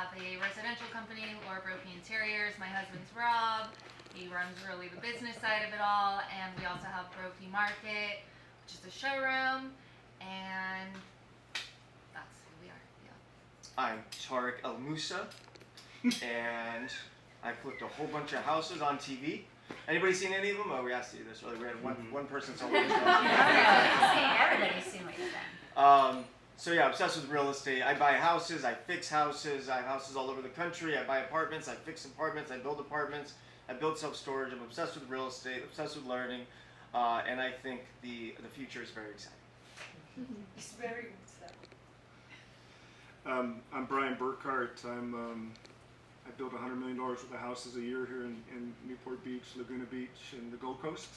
have a residential company, Brophy Interiors. My husband's Rob. He runs really the business side of it all, and we also have Brophy Market, which is a showroom, and that's who we are. Yeah. I'm Tarek El Moussa, and I flipped a whole bunch of houses on TV. Anybody seen any of them? Oh, we asked you this. We had one person saw one. Everybody's seen what you've done. So yeah, obsessed with real estate. I buy houses, I fix houses. I have houses all over the country. I buy apartments, I fix apartments, I build apartments. I build self-storage. I'm obsessed with real estate, obsessed with learning, and I think the future is very exciting. It's very exciting. I'm Bryan Burkhart. I build $100 million worth of houses a year here in Newport Beach, Laguna Beach, and the Gold Coast.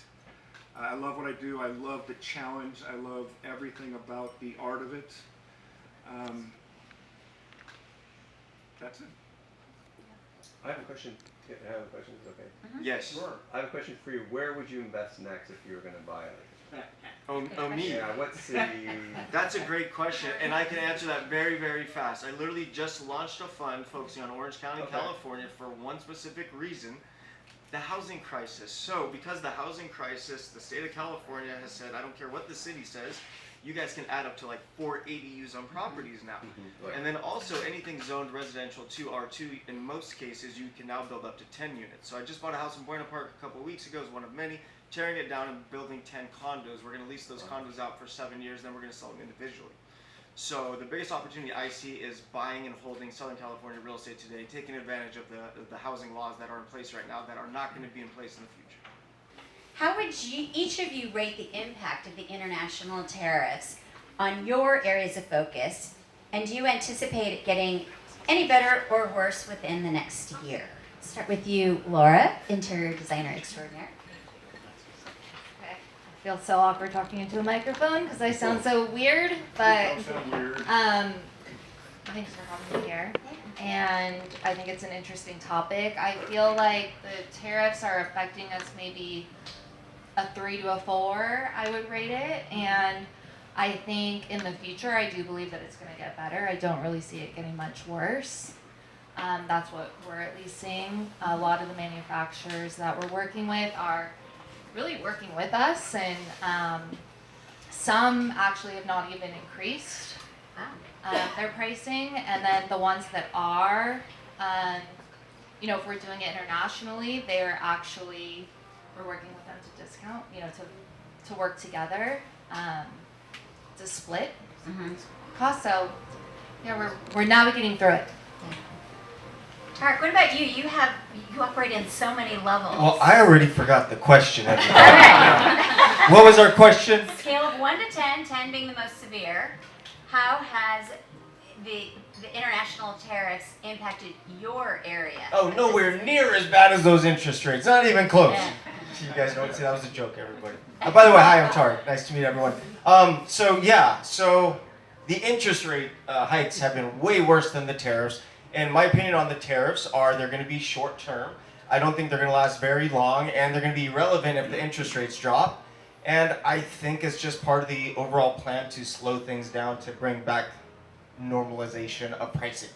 I love what I do. I love the challenge. I love everything about the art of it. That's it. I have a question. Is it okay? Mm-hmm. Yes. Sure. I have a question for you. Where would you invest next if you were going to buy it? Oh, me? Yeah, what city? That's a great question, and I can answer that very, very fast. I literally just launched a fund focusing on Orange County, California, for one specific reason, the housing crisis. So, because the housing crisis, the state of California has said, I don't care what the city says, you guys can add up to like 4 ADUs on properties now. Right. And then also anything zoned residential 2 R2, in most cases you can now build up to 10 units. So I just bought a house in Buena Park a couple of weeks ago, it was one of many, tearing it down and building 10 condos. We're going to lease those condos out for 7 years, then we're going to sell them individually. So the biggest opportunity I see is buying and holding Southern California real estate today, taking advantage of the housing laws that are in place right now that are not going to be in place in the future. How would each of you rate the impact of the international tariffs on your areas of focus, and do you anticipate it getting any better or worse within the next year? Start with you, Laura, interior designer extraordinaire. Okay. I feel so awkward talking into a microphone because I sound so weird, but thanks for having me here. And I think it's an interesting topic. I feel like the tariffs are affecting us maybe a 3 to a 4, I would rate it. And I think in the future, I do believe that it's going to get better. I don't really see it getting much worse. That's what we're at least seeing. A lot of the manufacturers that we're working with are really working with us, and some actually have not even increased their pricing. And then the ones that are, if we're doing it internationally, they're actually, we're working with them to discount, to work together, to split costs. So yeah, we're navigating through it. Tarek, what about you? You operate in so many levels. Well, I already forgot the question. All right. What was our question? Scale of 1 to 10, 10 being the most severe. How has the international tariffs impacted your area? Oh, nowhere near as bad as those interest rates. Not even close. Yeah. You guys know, that was a joke, everybody. By the way, hi, I'm Tarek. Nice to meet everyone. So the interest rate hikes have been way worse than the tariffs. And my opinion on the tariffs are they're going to be short term. I don't think they're going to last very long, and they're going to be irrelevant if the interest rates drop. And I think it's just part of the overall plan to slow things down, to bring back normalization of pricing.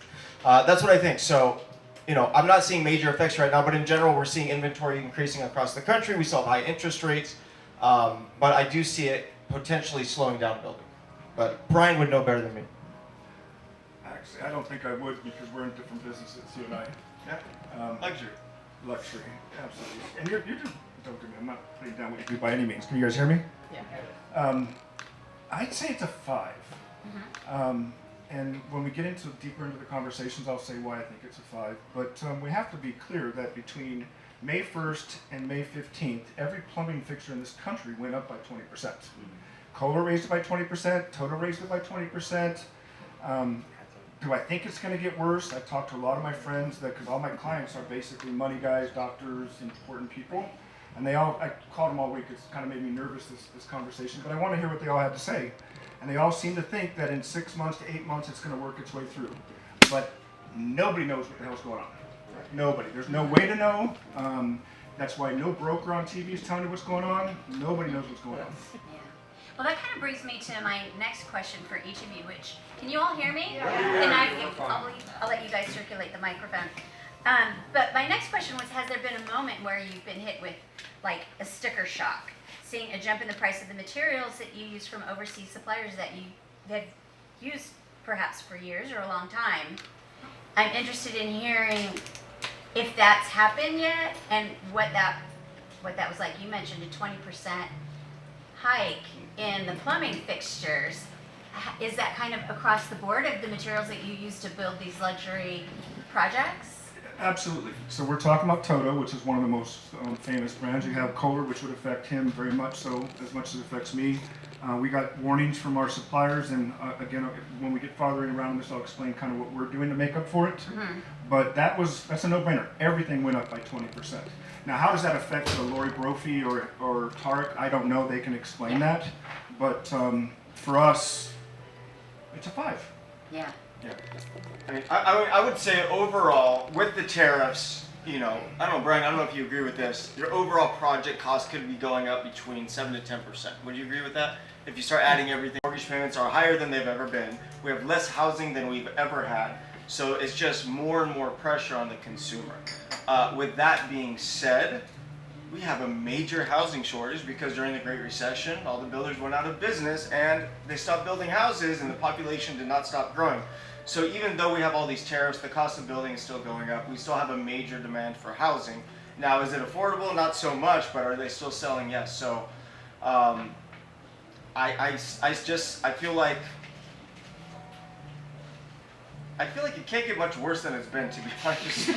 That's what I think. So, I'm not seeing major effects right now, but in general, we're seeing inventory increasing across the country. We still have high interest rates, but I do see it potentially slowing down building. But Bryan would know better than me. Actually, I don't think I would, because we're in different businesses, you and I. Yeah. Luxury, absolutely. And you're just, don't get me, I'm not putting down what you do by any means. Can you guys hear me? Yeah. I'd say it's a 5. And when we get deeper into the conversations, I'll say why I think it's a 5. But we have to be clear that between May 1st and May 15th, every plumbing fixture in this country went up by 20%. Kohler raised it by 20%, Toto raised it by 20%. Do I think it's going to get worse? I've talked to a lot of my friends, because all my clients are basically money guys, doctors, important people. And I called them all week. It's kind of made me nervous, this conversation, but I want to hear what they all had to say. And they all seem to think that in 6 months to 8 months it's going to work its way through. But nobody knows what the hell's going on. Nobody. There's no way to know. That's why no broker on TV is telling you what's going on. Nobody knows what's going on. Yeah. Well, that kind of brings me to my next question for each of you, which, can you all hear me? And I'll let you guys circulate the microphone. But my next question was, has there been a moment where you've been hit with like a sticker shock, seeing a jump in the price of the materials that you use from overseas suppliers that you have used perhaps for years or a long time? I'm interested in hearing if that's happened yet and what that was like. You mentioned a 20% hike in the plumbing fixtures. Is that kind of across the board of the materials that you use to build these luxury projects? Absolutely. So we're talking about Toto, which is one of the most famous brands. You have Kohler, which would affect him very much so, as much as it affects me. We got warnings from our suppliers, and again, when we get farther around this, I'll explain kind of what we're doing to make up for it. Mm-hmm. But that's a no-brainer. Everything went up by 20%. Now, how does that affect Lori Brophy or Tarek? I don't know. They can explain that. But for us, it's a 5. Yeah. Yeah. I mean, I would say overall, with the tariffs, you know, I don't know, Brian, I don't know if you agree with this, your overall project cost could be going up between 7 to 10%. Would you agree with that? If you start adding everything, mortgage payments are higher than they've ever been. We have less housing than we've ever had. So it's just more and more pressure on the consumer. With that being said, we have a major housing shortage because during the Great Recession, all the builders went out of business and they stopped building houses and the population did not stop growing. So even though we have all these tariffs, the cost of building is still going up. We still have a major demand for housing. Now, is it affordable? Not so much, but are they still selling? Yes. So I feel like it can't get much worse than it's been, to be honest.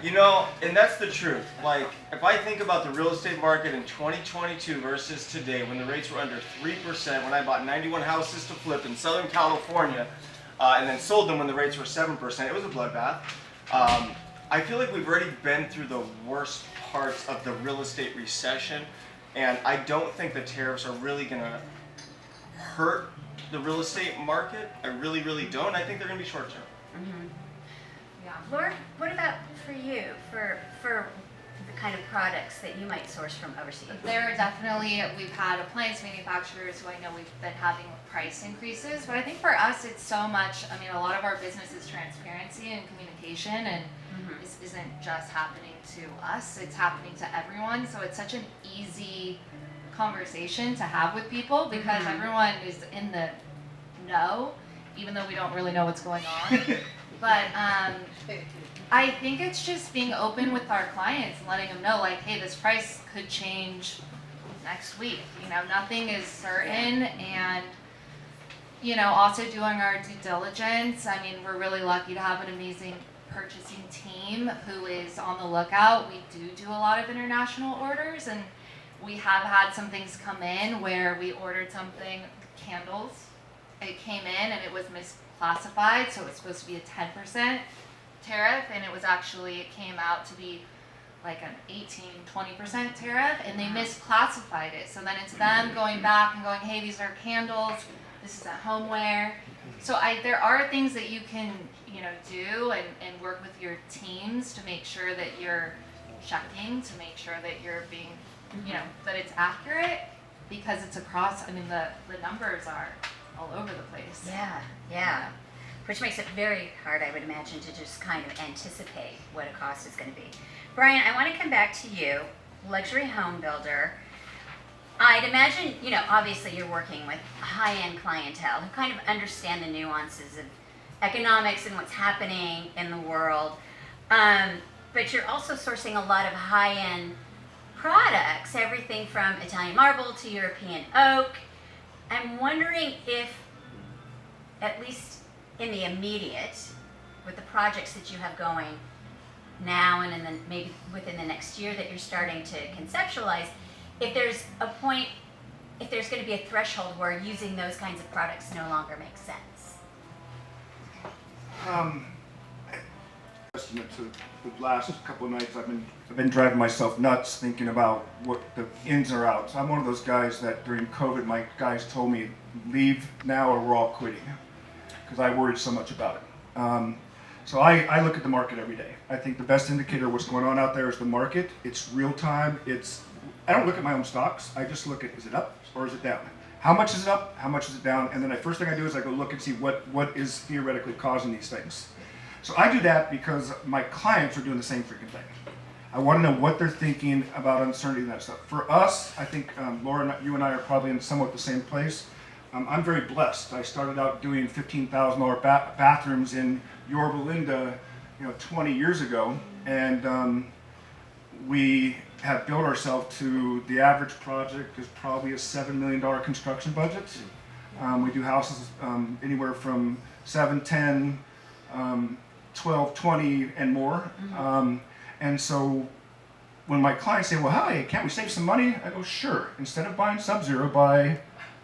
You know, and that's the truth. Like, if I think about the real estate market in 2022 versus today, when the rates were under 3%, when I bought 91 houses to flip in Southern California, and then sold them when the rates were 7%, it was a bloodbath. I feel like we've already been through the worst parts of the real estate recession, and I don't think the tariffs are really going to hurt the real estate market. I really, really don't. I think they're going to be short term. Mm-hmm. Yeah. Laura, what about for you, for the kind of products that you might source from overseas? There are definitely, we've had appliance manufacturers who I know we've been having price increases, but I think for us it's so much, I mean, a lot of our business is transparency and communication, and this isn't just happening to us, it's happening to everyone, so it's such an easy conversation to have with people because everyone is in the know, even though we don't really know what's going on. But I think it's just being open with our clients and letting them know, like, hey, this price could change next week. You know, nothing is certain, and you know, also doing our due diligence. I mean, we're really lucky to have an amazing purchasing team who is on the lookout. We do a lot of international orders, and we have had some things come in where we ordered something, candles. It came in and it was misclassified, so it's supposed to be a 10% tariff, and it came out to be like an 18-20% tariff, and they misclassified it. So then it's them going back and going, hey, these are candles, this is a homeware. So there are things that you can, you know, do and work with your teams to make sure that you're checking, to make sure that you're being, you know, that it's accurate, because it's across, I mean, the numbers are all over the place. Yeah. Which makes it very hard, I would imagine, to just kind of anticipate what a cost is going to be. Brian, I want to come back to you, luxury home builder. I'd imagine, you know, obviously you're working with high-end clientele who kind of understand the nuances of economics and what's happening in the world. But you're also sourcing a lot of high-end products, everything from Italian marble to European oak. I'm wondering if, at least in the immediate, with the projects that you have going now and then maybe within the next year that you're starting to conceptualize, if there's a point, if there's going to be a threshold where using those kinds of products no longer makes sense. Testament to the last couple of nights, I've been driving myself nuts thinking about what the ins or outs. I'm one of those guys that during COVID, my guys told me, leave now or we're all quitting, because I worried so much about it. So I look at the market every day. I think the best indicator of what's going on out there is the market. It's real time. I don't look at my own stocks. I just look at, is it up? or is it down? How much is it up? How much is it down? And then the first thing I do is I go look and see what is theoretically causing these things. So I do that because my clients are doing the same freaking thing. I want to know what they're thinking about uncertainty and that stuff. For us, I think Laura, you and I are probably in somewhat the same place. I'm very blessed. I started out doing $15,000 bathrooms in Yorba Linda, 20 years ago, and we have built ourselves to the average project is probably a $7 million construction budget. We do houses anywhere from 7, 10, 12, 20, and more. And so when my clients say, well, hey, can't we save some money? I go, sure. Instead of buying Sub-Zero, buy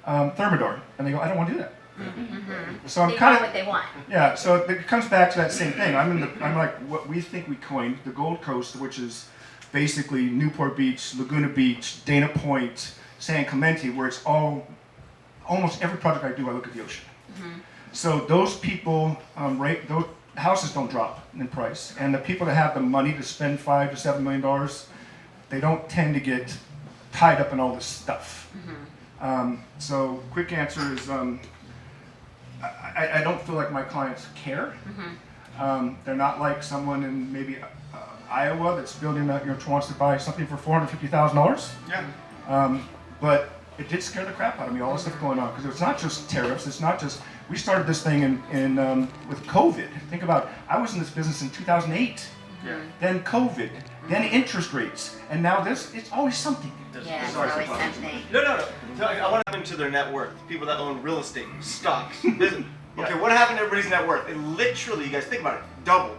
Thermador. And they go, I don't want to do that. So I'm They kind want of, what they want. yeah, so it comes back to that same thing. I'm like what we think we coined, the Gold Coast, which is basically Newport Beach, Laguna Beach, Dana Point, San Clemente, where it's almost every project I do, I look at the ocean. So those people, those houses don't drop in price, and the people that have the money to spend $5 to $7 million, they don't tend to get tied up in all this stuff. So quick answer is, I don't feel like my clients care. They're not like someone in maybe Iowa that's building wants to buy something for $450,000. Yeah. But it did scare the crap out of me, all this stuff going on, because it's not just tariffs. It's not just, we started this thing in with COVID. Think about, I was in this business in 2008. Yeah. Then COVID, then interest rates, and now this. It's always something. Yeah, it's Sorry, always sorry. something. No. I want to into their net worth. People that own real estate, stocks, business. Okay, what happened to everybody's net worth? It literally, you guys think about it, doubled.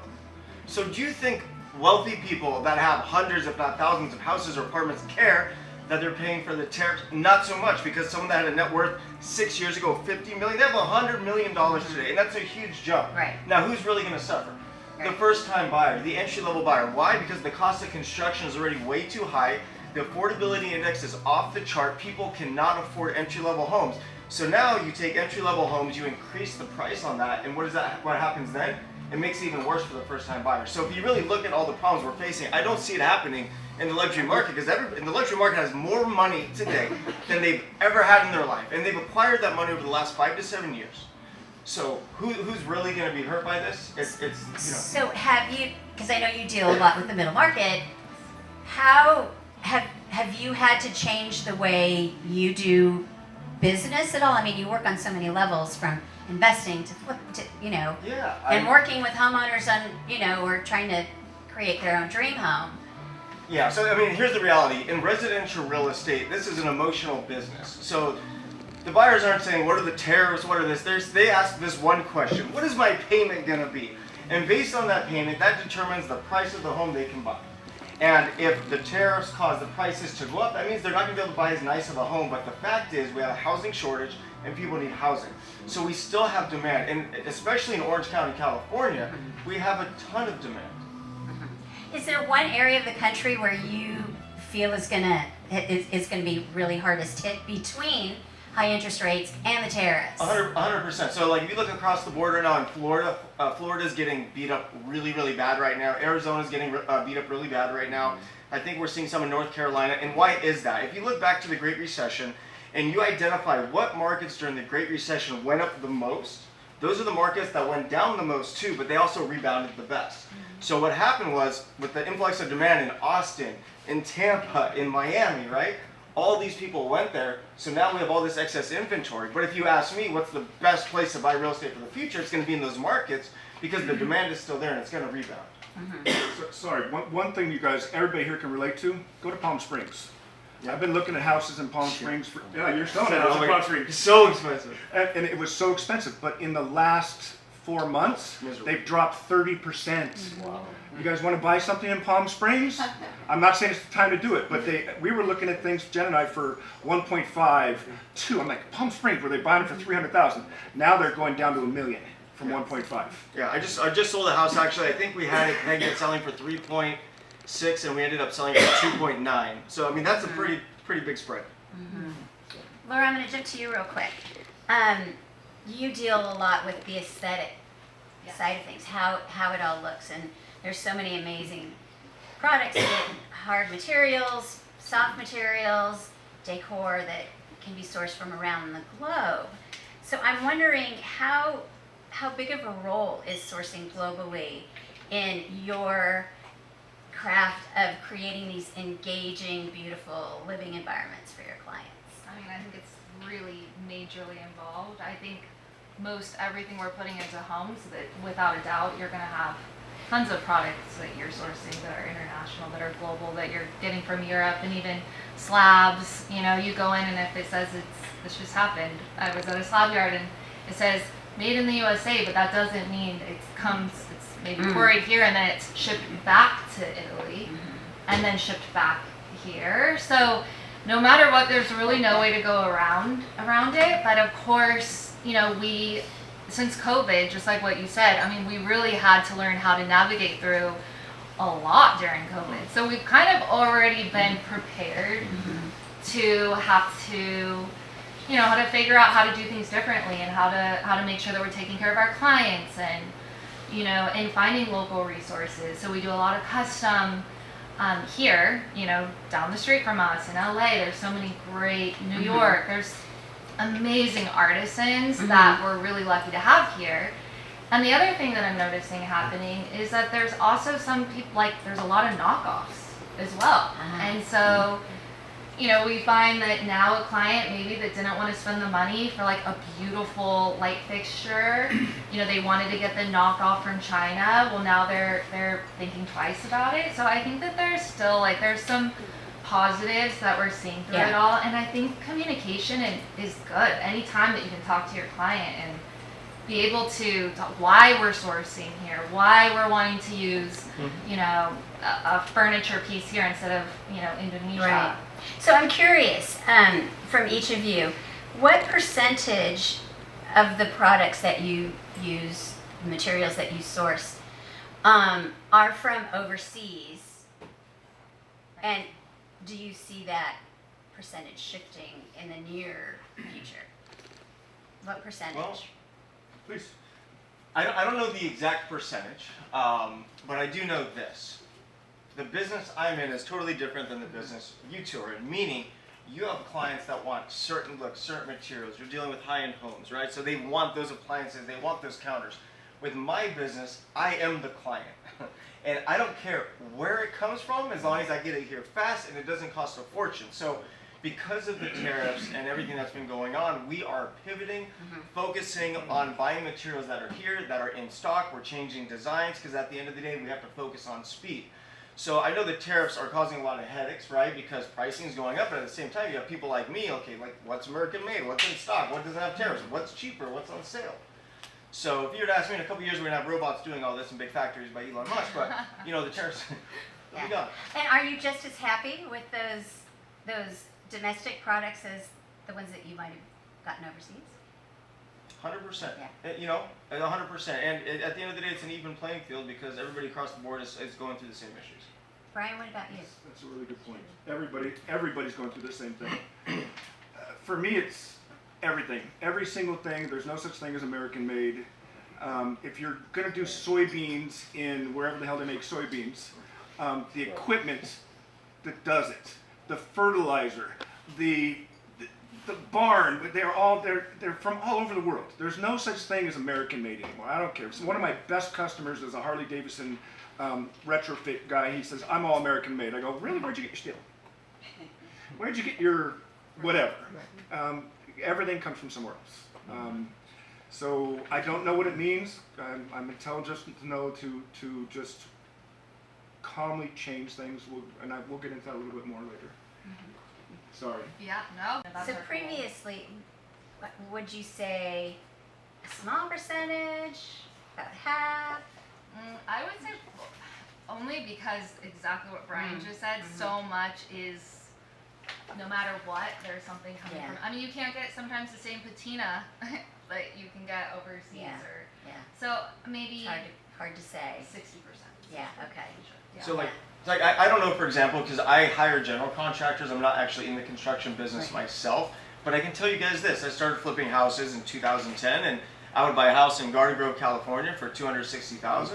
So do you think wealthy people that have hundreds, if not thousands, of houses or apartments care that they're paying for the tariffs? Not so much, because someone that had a net worth 6 years ago, 50 million, they have $100 million today, and that's a huge jump. Right. Now, who's really going to suffer? The Right. first-time buyer, the entry-level buyer. Why? Because the cost of construction is already way too high. The affordability index is off the chart. People cannot afford entry-level homes. So now you take entry-level homes, you increase the price on that, and what happens then? It makes it even worse for the first-time buyer. So if you really look at all the problems we're facing, I don't see it happening in the luxury market, because the luxury market has more money today than they've ever had in their life, and they've acquired that money over the last 5 to 7 years. So who's really going to be hurt by this? It's So have you, because I know you deal a lot with the middle market, how have you had to change the way you do business at all? I mean, you work on so many levels, from investing to flip to, Yeah. and working with homeowners on, or trying to create their own dream home. Yeah, so I mean, here's the reality. In residential real estate, this is an emotional business. So the buyers aren't saying, what are the tariffs, what are this? They ask this one question: what is my payment gonna be? And based on that payment, that determines the price of the home they can buy. And if the tariffs cause the prices to go up, that means they're not gonna be able to buy as nice of a home. But the fact is, we have a housing shortage and people need housing. So we still have demand, and especially in Orange County, California, we have a ton of demand. Is there one area of the country where you feel is gonna be really hardest hit between high interest rates and the tariffs? 100%. So like if you look across the border now in Florida, Florida's getting beat up really, really bad right now. Arizona's getting beat up really bad right now. I think we're seeing some in North Carolina. And why is that? If you look back to the Great Recession and you identify what markets during the Great Recession went up the most, those are the markets that went down the most too, but they also rebounded the best. So what happened was, with the influx of demand in Austin, in Tampa, in Miami, right? All these people went there, so now we have all this excess inventory. But if you ask me what's the best place to buy real estate for the future, it's going to be in those markets, because the demand is still there and it's going to rebound. Sorry, one thing you guys, everybody here can relate to, go to Palm Springs. I've been looking at houses in Palm Springs for, yeah, you're selling a house in Palm Springs. It's so expensive. And it was so expensive, but in the last 4 months, Miserable. they've dropped 30%. Wow. You guys want to buy something in Palm Springs? I'm not saying it's the time to do it, but we were looking at things, Jen and I, for 1.5, 2. I'm like, Palm Springs, were they buying it for 300,000? Now they're going down to $1 million from 1.5. Yeah, I just sold a house actually. I think we had it pegged at selling for 3.6 and we ended up selling for 2.9. So I mean that's a pretty big spread. Laura, I'm going to jump to you real quick. You deal a lot with the aesthetic side of things, how it all looks, and there's so many amazing products that hard materials, soft materials, decor that can be sourced from around the globe. So I'm wondering how big of a role is sourcing globally in your craft of creating these engaging, beautiful living environments for your clients? I mean, I think it's really majorly involved. I think most everything we're putting into homes, that without a doubt, you're going to have tons of products that you're sourcing that are international, that are global, that you're getting from Europe, and even slabs. You know, you go in and if it says this just happened. I was at a slab yard and it says made in the USA, but that doesn't mean it's maybe quarried here and then it's shipped back to Italy and then shipped back here. So no matter what, there's really no way to go around it. But of course, you know, since COVID, just like what you said, I mean, we really had to learn how to navigate through a lot during COVID. So we've kind of already been prepared to have to, you know, how to figure out how to do things differently and how to make sure that we're taking care of our clients and, you know, and finding local resources. So we do a lot of custom here, you know, down the street from us in LA. There's so many great, New York, there's amazing artisans that we're really lucky to have here. And the other thing that I'm noticing happening is that there's also some people, like there's a lot of knockoffs as well. And so, you know, we find that now a client maybe that didn't want to spend the money for like a beautiful light fixture, you know, they wanted to get the knockoff from China. Well, now they're thinking twice about it. So I think that there's still there's some positives that we're seeing through it all. And I think communication is good. Anytime that you can talk to your client and be able to talk why we're sourcing here, why we're wanting to use, you know, a furniture piece here instead of, you know, Indonesia. Right. So I'm curious, from each of you, what percentage of the products that you use, the materials that you source, are from overseas? And do you see that percentage shifting in the near future? What percentage? Well, Please. I don't know the exact percentage, but I do know this. The business I'm in is totally different than the business you two are in, meaning you have clients that want certain looks, certain materials. You're dealing with high-end homes, right? So they want those appliances, they want those counters. With my business, I am the client. And I don't care where it comes from as long as I get it here fast and it doesn't cost a fortune. So because of the tariffs and everything that's been going on, we are pivoting, focusing on buying materials that are here, that are in stock. We're changing designs because at the end of the day, we have to focus on speed. So I know the tariffs are causing a lot of headaches, right? Because pricing is going up, but at the same time, you have people like me, okay, like what's American made? What's in stock? What doesn't have tariffs? What's cheaper? What's on sale? So if you were to ask me in a couple years, we're going to have robots doing all this in big factories by Elon Musk, but you know, the tariffs, we got it. And are you just as happy with those domestic products as the ones that you might have gotten overseas? 100%. Yeah. You know, 100%. And at the end of the day, it's an even playing field because everybody across the board is going through the same issues. Bryan, what about you? That's a really good point. Everybody's going through the same thing. For me, it's everything. Every single thing. There's no such thing as American made. If you're going to do soybeans in wherever the hell they make soybeans, the equipment that does it, the fertilizer, the barn, they're from all over the world. There's no such thing as American made anymore. I don't care. So one of my best customers is a Harley Davidson retrofit guy. He says, I'm all American made. I go, really? Where'd you get your steel? Where'd you get your whatever? Everything comes from somewhere else. So I don't know what it means. I'm intelligent to know to just calmly change things. We'll get into that a little bit more later. Sorry. Yeah, no. That's So our goal. previously, would you say a small percentage, about half? I would say only because exactly what Bryan just said, so much is, no matter what, there's something coming from. I mean, you can't get sometimes the same patina that you can get overseas, so maybe It's hard to say. 60%. Yeah, okay. Yeah. So I don't know, for example, because I hire general contractors. I'm not actually in the construction business myself, but I can tell you guys this. I started flipping houses in 2010, and I would buy a house in Garden Grove, California for $260,000.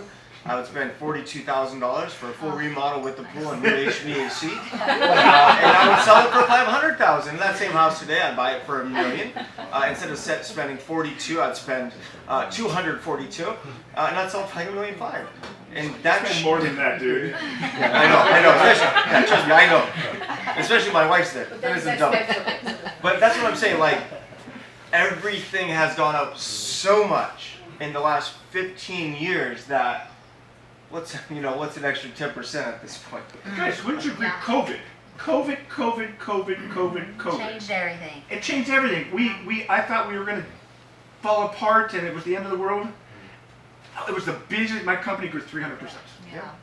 I would spend $42,000 for a full remodel with the pool and new HVAC, and I would sell it for $500,000. In that same house today, I'd buy it for $1 million. Instead of spending 42, I'd spend 242, and I'd sell it for like $1.5 million. And that's more than that, dude. I know. Especially, trust me, I know. Especially my wife's there. That isn't double. But that's what I'm saying. Like, everything has gone up so much in the last 15 years that what's an extra 10% at this point? Guys, wouldn't you agree? COVID. Changed everything. It changed everything. I thought we were going to fall apart and it was the end of the world. It was the busiest. My company grew 300%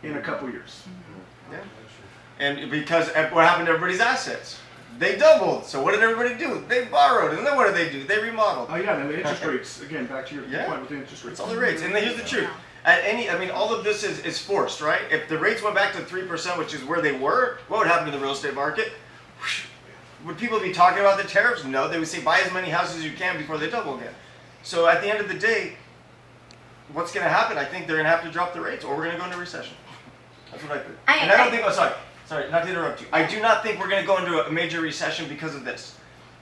in a couple years. Yeah. And because what happened to everybody's assets? They doubled. So what did everybody do? They borrowed. And then what did they do? They remodeled. Oh yeah, and the interest rates. Again, back to your point with the interest rates. It's all the rates. And then here's the truth. All of this is forced, right? If the rates went back to 3%, which is where they were, what would happen to the real estate market? Would people be talking about the tariffs? No, they would say buy as many houses as you can before they double again. So at the end of the day, what's going to happen? I think they're going to have to drop the rates, or we're going to go into recession. That's what I think. And I don't think. Oh, sorry, not to interrupt you. I do not think we're going to go into a major recession because of this.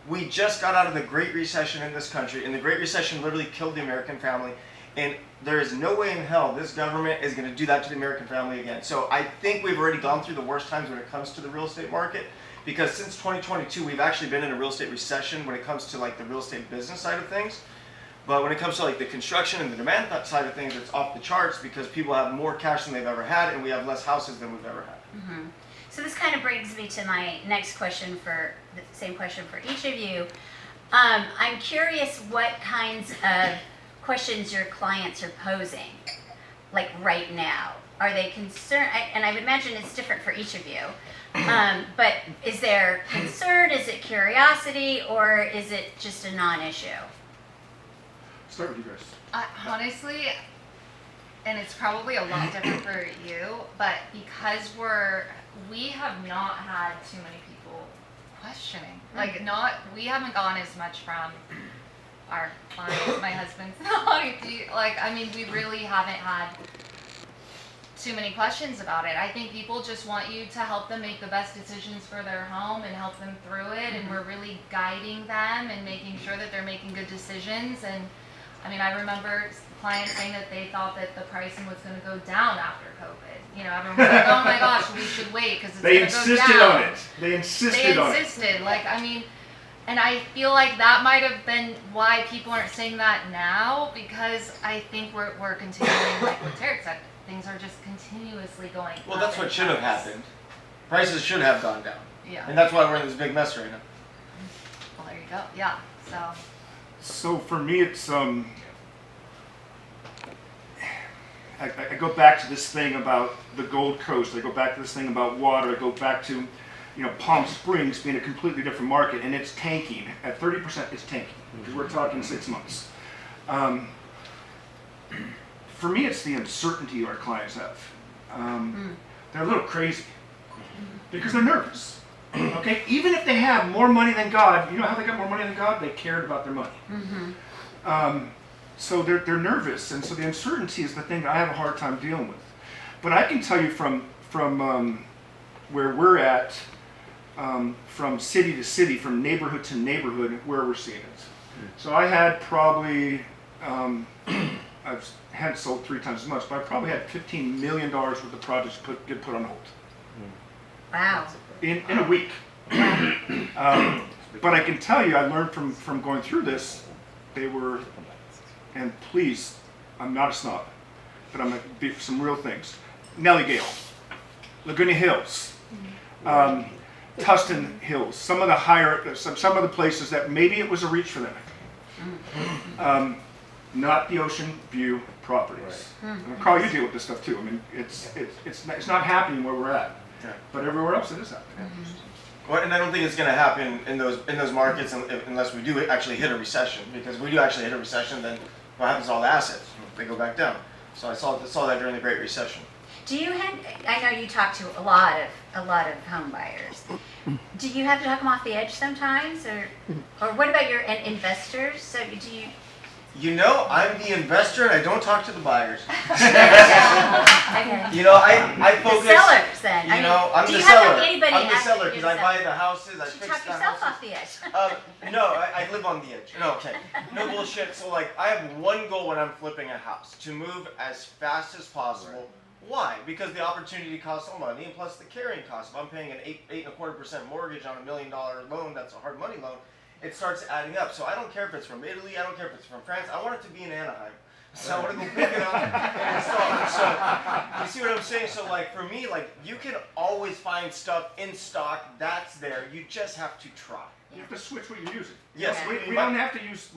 We just got out of the Great Recession in this country, and the Great Recession literally killed the American family. And there is no way in hell this government is going to do that to the American family again. So I think we've already gone through the worst times when it comes to the real estate market, because since 2022 we've actually been in a real estate recession when it comes to like the real estate business side of things. But when it comes to like the construction and the demand side of things, it's off the charts because people have more cash than they've ever had, and we have less houses than we've ever had. Mm-hmm. So this kind of brings me to my next question, for the same question for each of you. I'm curious what kinds of questions your clients are posing, like right now. Are they concerned? And I would imagine it's different for each of you. But is there concern? Is it curiosity? Or is it just a non-issue? Start with you guys. Honestly, and it's probably a lot different for you, but because we have not had too many people questioning. Like, we haven't gone as much from our clients, my husband's we really haven't had too many questions about it. I think people just want you to help them make the best decisions for their home and help them through it, and we're really guiding them and making sure that they're making good decisions. And I remember clients saying that they thought that the pricing was going to go down after COVID. Everyone was like, oh my gosh, we should wait because it's going to go down. They insisted on it. They insisted on it. And I feel like that might have been why people aren't saying that now, because I think we're continuing, like what Tarek said, things are just continuously going up. Well, that's what should have happened. Prices should have gone down. Yeah. And that's why we're in this big mess right now. Well, there you go. Yeah. So for me, it's I go back to this thing about the Gold Coast. I go back to this thing about water. I go back to, Palm Springs being a completely different market, and it's tanking. At 30%, it's tanking, because we're talking 6 months. For me, it's the uncertainty our clients have. They're a little crazy, because they're nervous. Okay, even if they have more money than God, you know how they got more money than God? They cared about their money. Mm-hmm. So they're nervous, and so the uncertainty is the thing that I have a hard time dealing with. But I can tell you from where we're at, from city to city, from neighborhood to neighborhood, where we're seeing it. So I had probably, I've had sold 3 times as much, but I probably had $15 million worth of projects get put on hold. Wow. In a week. But I can tell you, I learned from going through this, they were, and please, I'm not a snob, but I'm going to be some real things. Nellie Laguna Hills, Tustin Hills, some of the places that maybe it was a reach for them. Not the Ocean View properties. Right. Carl, you deal with this stuff too. It's not happening where we're at, but everywhere else it is happening. Well, and I don't think it's going to happen in those markets unless we do actually hit a recession. Because if we do actually hit a recession, then what happens to all the assets? They go back down. So I saw that during the Great Recession. I know you talk to a lot of home buyers. Do you have to talk them off the edge sometimes, or what about your investors? So do you You know, I'm the investor and I don't talk to the buyers. Okay. You know, I The focus. sellers then. You know, I'm do the you have seller. like anybody I'm the after seller you're because the I buy seller? the houses, I You fix talk the yourself houses. off the edge. No, I live on the edge. No, okay. No bullshit. So like, I have one goal when I'm flipping a house, to move as fast as possible. Why? Because the opportunity costs some money, and plus the carrying cost. If I'm paying an 8.25% mortgage on $1 million loan, that's a hard money loan, it starts adding up. So I don't care if it's from Italy, I don't care if it's from France, I want it to be in Anaheim. So I want to go pick it up and install it. So, you see what I'm saying? So like, for me, like, you can always find stuff in stock that's there, you just have to try. You have to switch what you're using. Yes, We don't have to use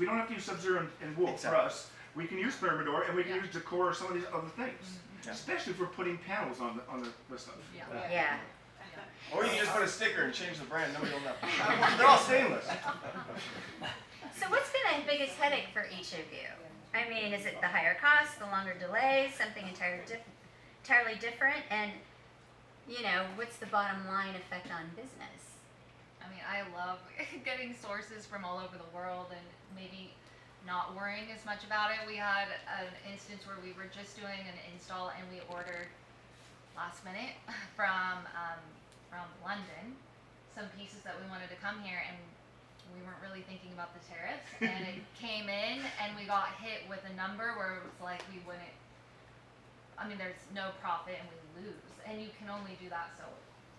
Sub-Zero and wool Exactly. for us. We can use Thermador and we can use Decor or some of these other things. Yeah. Especially if we're putting panels on the stuff. Yeah. Or you can just put a sticker and change the brand, nobody will know. They're all stainless. So what's been the biggest headache for each of you? I mean, is it the higher costs, the longer delays, something entirely different? And, you know, what's the bottom line effect on business? I mean, I love getting sources from all over the world and maybe not worrying as much about it. We had an instance where we were just doing an install and we ordered last minute from London some pieces that we wanted to come here, and we weren't really thinking about the tariffs, and it came in and we got hit with a number where it was like we wouldn't, I mean, there's no profit and we lose, and you can only do that so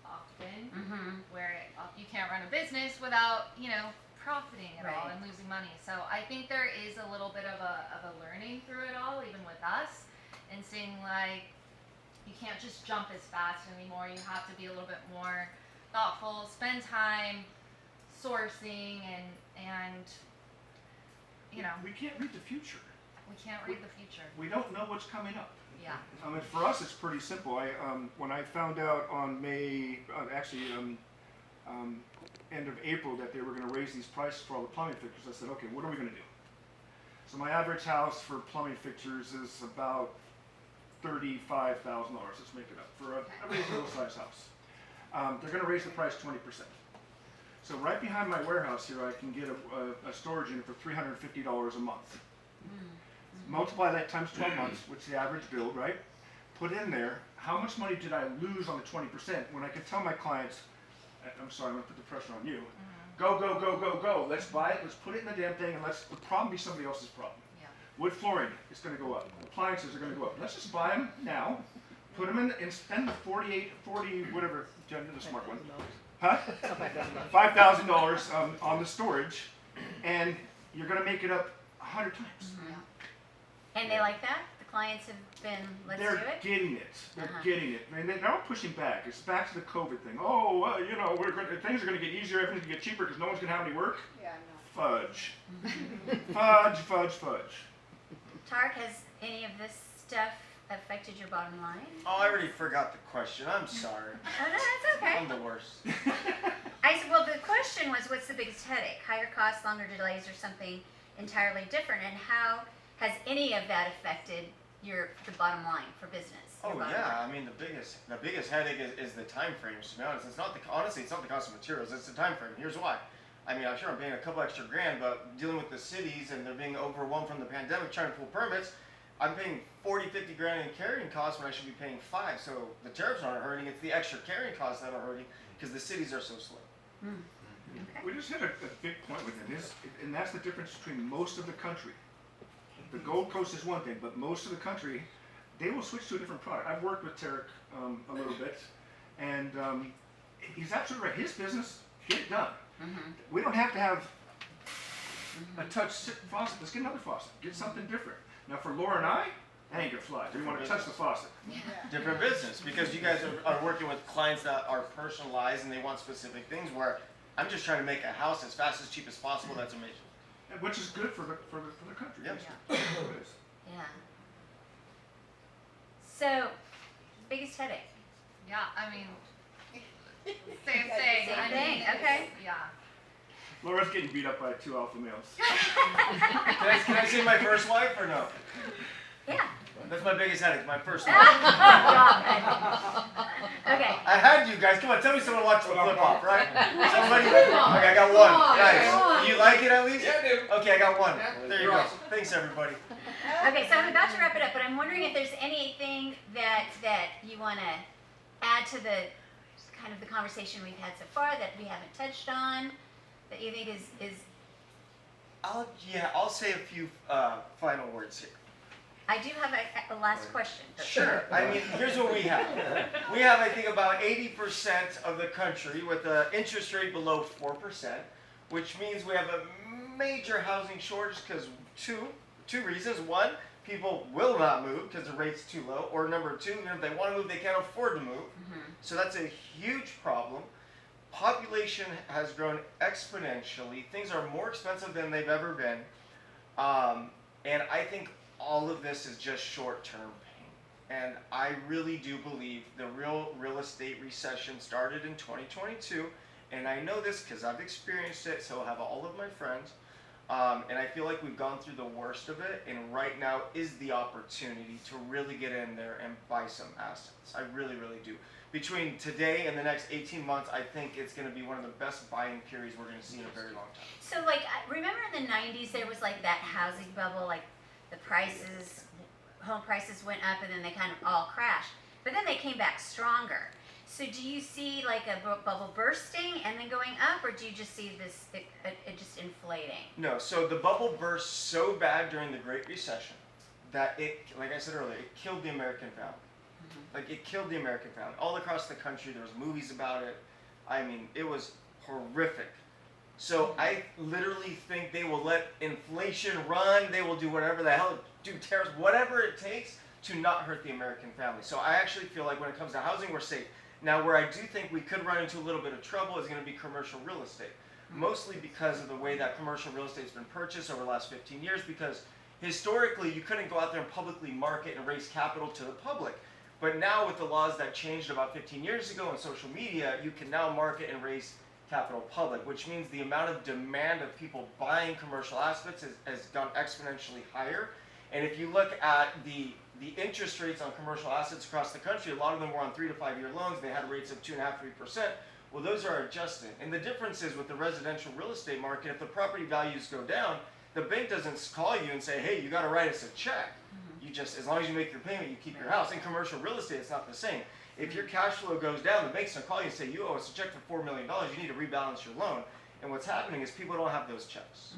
often, where you can't run a business without, you know, profiting at all Right. and losing money. So I think there is a little bit of a learning through it all, even with us, and seeing like you can't just jump as fast anymore. You have to be a little bit more thoughtful, spend time sourcing, and you know, We can't read the future. we can't read the future. We don't know what's coming up. Yeah. I mean, for us, it's pretty simple. When I found out on end of April that they were going to raise these prices for all the plumbing fixtures, I said, okay, what are we going to do? So my average house for plumbing fixtures is about $35,000. Let's make it up for a reasonable sized house. They're going to raise the price 20%. So right behind my warehouse here, I can get a storage unit for $350 a month. Multiply that times 12 months, which is the average bill, right? Put in there, how much money did I lose on the 20% when I could tell my clients, I'm sorry, I'm going to put the pressure on you. Go, go, go, go, go. Let's buy it, let's put it in the damn thing, and let's the problem be somebody else's problem. Yeah. Wood flooring is going to go up. Appliances are going to go up. Let's just buy them now, put them in, and spend the 40, whatever, Jen, the smart one. Huh? $5,000 on the storage, and you're going to make it up 100 times. And they like that? The clients have been, let's They're do it? getting it. They're getting it. I mean, they're all pushing back. It's back to the COVID thing. Oh, you know, things are going to get easier. Everything's going to get cheaper because no one's going to have any work. Yeah, I know. Fudge. Fudge, fudge, fudge. Tarek, has any of this stuff affected your bottom line? Oh, I already forgot the question. I'm sorry. Oh, no, that's okay. I'm the worst. I said, well, the question was, what's the biggest headache? Higher costs, longer delays, or something entirely different? And how has any of that affected the bottom line for business? Oh your bottom yeah, line? I mean the biggest headache is the time frames. To be honest, it's not the cost of materials. It's the time frame. Here's why. I mean, I'm sure I'm paying a couple extra grand, but dealing with the cities and they're being overwhelmed from the pandemic, trying to pull permits, I'm paying 40, 50 grand in carrying costs when I should be paying 5. So the tariffs aren't hurting. It's the extra carrying costs that are hurting because the cities are so slow. We just hit a big point with it, and that's the difference between most of the country. The Gold Coast is one thing, but most of the country, they will switch to a different product. I've worked with Tarek a little bit, and he's absolutely right. His business, get it done. We don't have to have a touch faucet. Let's get another faucet. Get something different. Now for Laura and I, that ain't gonna fly. We want to touch the faucet. Different business because you guys are working with clients that are personalized and they want specific things where I'm just trying to make a house as fast as cheap as possible. That's amazing. And which is good for the country. Yep. It is. Yeah. So, biggest headache? Yeah, I mean, same thing. Same I thing, mean, okay. Yeah. Laura's getting beat up by 2 alpha males. Can I say my first wife or no? Yeah. That's my biggest headache, my first one. Okay. I had you guys. Come on, tell me someone watched the flip off, right? Somebody? Okay, I got one. Nice. You like it at least? Yeah, I do. Okay, I got one. There you You're go. awesome. Thanks, everybody. Okay, so I'm about to wrap it up, but I'm wondering if there's anything that you want to add to the kind of the conversation we've had so far that we haven't touched on, that you think is I'll say a few final words here. I do have a last question. Sure. I mean, here's what we have. We have, I think, about 80% of the country with an interest rate below 4%, which means we have a major housing shortage because two reasons. One, people will not move because the rate's too low. Or number two, even if they want to move, they can't afford to move. So that's a huge problem. Population has grown exponentially. Things are more expensive than they've ever been. And I think all of this is just short-term pain. And I really do believe the real estate recession started in 2022. And I know this because I've experienced it, so have all of my friends. And I feel like we've gone through the worst of it. And right now is the opportunity to really get in there and buy some assets. I really, really do. Between today and the next 18 months, I think it's going to be one of the best buying periods we're going to see in a very long time. So, like, remember in the 90s there was like that housing bubble, like the prices, home prices went up and then they kind of all crashed. But then they came back stronger. So do you see like a bubble bursting and then going up, or do you just see this, it just inflating? No, so the bubble burst so bad during the Great Recession that it, like I said earlier, it killed the American family. Like, it killed the American family. All across the country, there was movies about it. I mean, it was horrific. So I literally think they will let inflation run. They will do whatever the hell, do tariffs, whatever it takes to not hurt the American family. So I actually feel like when it comes to housing, we're safe. Now, where I do think we could run into a little bit of trouble is going to be commercial real estate. Mostly because of the way that commercial real estate's been purchased over the last 15 years, because historically, you couldn't go out there and publicly market and raise capital to the public. But now with the laws that changed about 15 years ago on social media, you can now market and raise capital public, which means the amount of demand of people buying commercial assets has gone exponentially higher. And if you look at the interest rates on commercial assets across the country, a lot of them were on 3 to 5 year loans. They had rates of 2.5%, 3%. Well, those are adjusting. And the difference is with the residential real estate market, if the property values go down, the bank doesn't call you and say, hey, you got to write us a check. You just, as long as you make your payment, you keep your house. In commercial real estate, it's not the same. If your cash flow goes down, the bank's gonna call you and say, you owe us a check for $4 million, you need to rebalance your loan. And what's happening is people don't have those checks.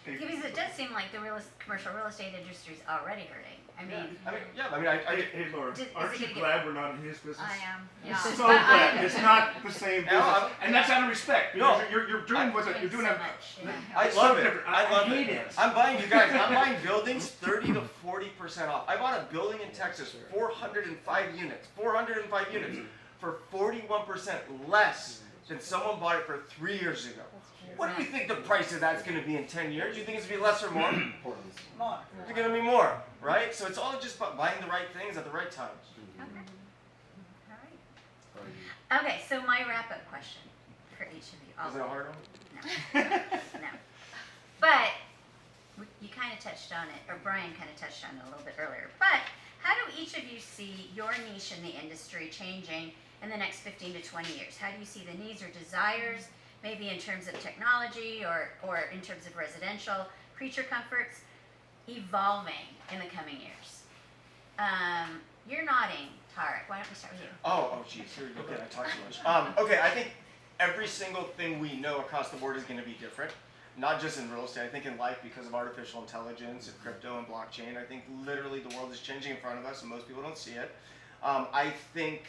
Because it does seem like the commercial real estate industry is already hurting. I mean, Hey, Laura, Is aren't it you gonna glad we're not in his business? I am. Yeah. Yeah. So glad. It's not the same business. No, And that's out of respect. Because No. you're doing what you're doing. so much. Yeah. I It's love so it. different. I love hate it. it. I'm buying, you guys, I'm buying buildings 30 to 40% off. I bought a building in Texas, 405 units for 41% less than someone bought it for 3 years ago. What do you think the price of that's going to be in 10 years? Do you think it's going to be less or more? More. It's going to be more, right? So it's all just about buying the right things at the right times. Okay. All right. Okay, so my wrap-up question for each of you. Is it a hard one? No. But you kind of touched on it, or Brian kind of touched on it a little bit earlier. But how do each of you see your niche in the industry changing in the next 15 to 20 years? How do you see the needs or desires, maybe in terms of technology or in terms of residential creature comforts, evolving in the coming years? You're nodding, Tarek. Why don't we start with you? Oh, geez, here we go. Again, I talk too much. Okay, I think every single thing we know across the board is going to be different. Not just in real estate, I think in life because of artificial intelligence and crypto and blockchain. I think literally the world is changing in front of us and most people don't see it. I think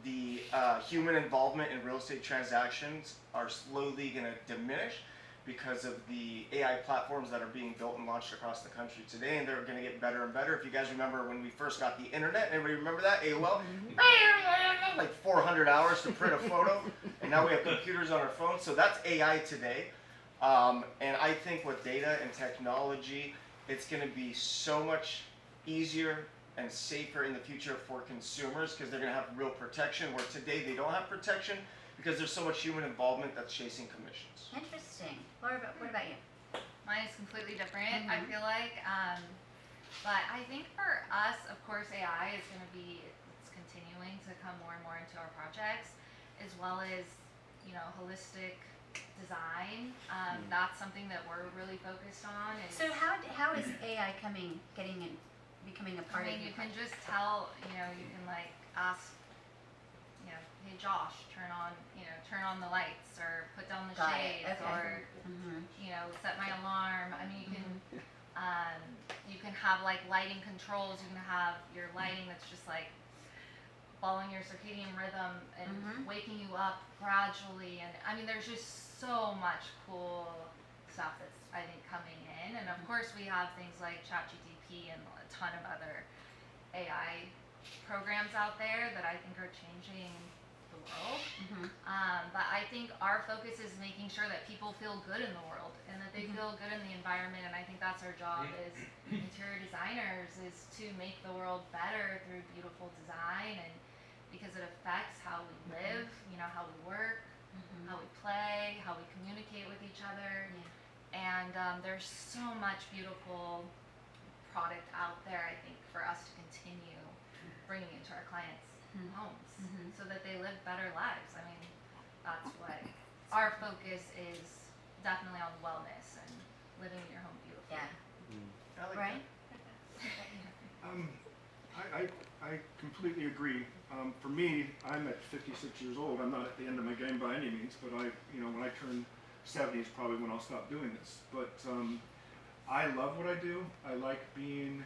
the human involvement in real estate transactions are slowly going to diminish because of the AI platforms that are being built and launched across the country today, and they're going to get better and better. If you guys remember when we first got the internet, anybody remember that? AOL? Like 400 hours to print a photo, and now we have computers on our phones, so that's AI today. And I think with data and technology, it's going to be so much easier and safer in the future for consumers because they're going to have real protection, where today they don't have protection because there's so much human involvement that's chasing commissions. Interesting. Laura, what about you? Mine is completely different. I feel like But I think for us, of course, AI is going to be, it's continuing to come more and more into our projects, as well as, you know, holistic design. That's something that we're really focused on. So how is AI becoming a part I mean, of you your can just tell, you know, you can like ask, you know, hey Josh, turn on the lights, or put down the Got it, shades, okay. or Mhm. you know, set my alarm. I mean, you can have like lighting controls. You can have your lighting that's just like following your circadian rhythm and Mhm. waking you up gradually. And I mean, there's just so much cool stuff that's, I think, coming in. And of course, we have things like ChatGPT and a ton of other AI programs out there that I think are changing the world. Mhm. But I think our focus is making sure that people feel good in the world and that they feel good in the environment. And I think that's our job as interior designers, is to make the world better through beautiful design, and because it affects how we live, you know, how we work, how we play, how we communicate with each other. And there's so much beautiful product out there, I think, for us to continue bringing into our clients' homes so that they live better lives. I mean, that's what our focus is, definitely on wellness and living in your home beautifully. Yeah. I like Right? I completely agree. For me, I'm at 56 years old. I'm not at the end of my game by any means, but when I turn 70 is probably when I'll stop doing this. But I love what I do. I like being.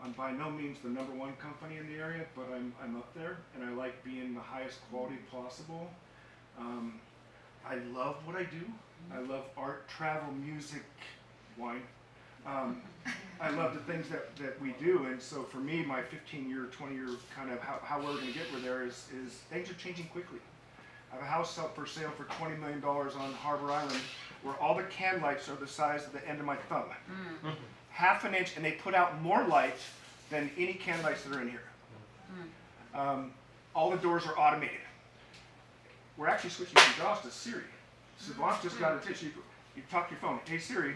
I'm by no means the #1 company in the area, but I'm up there, and I like being the highest quality possible. I love what I do. I love art, travel, music, wine. I love the things that we do, and so for me, my 15-year, 20-year kind of how we're going to get there is things are changing quickly. I have a house up for sale for $20 million on Harbor Island, where all the can lights are the size of the end of my thumb. Half an inch, and they put out more light than any can lights that are in here. All the doors are automated. We're actually switching from JAWS to Siri. Savant just got a tip. You talk to your phone. Hey Siri,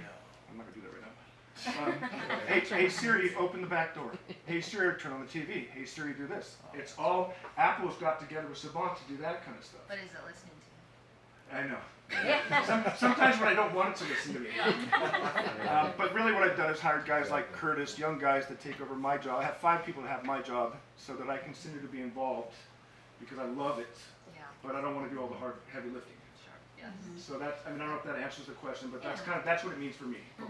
I'm not gonna do that right now. Hey Siri, open the back door. Hey Siri, turn on the TV. Hey Siri, do this. It's all Apple's got together with Savant to do that kind of stuff. But is it listening to I know. Sometimes when I don't want it to listen to me. But really what I've done is hired guys like Curtis, young guys that take over my job. I have 5 people that have my job so that I continue to be involved because I love it, you? Yeah, but I don't want to do all the hard, heavy lifting. sure. Yes. So that's, I don't know if that answers the question, but that's what it means for me.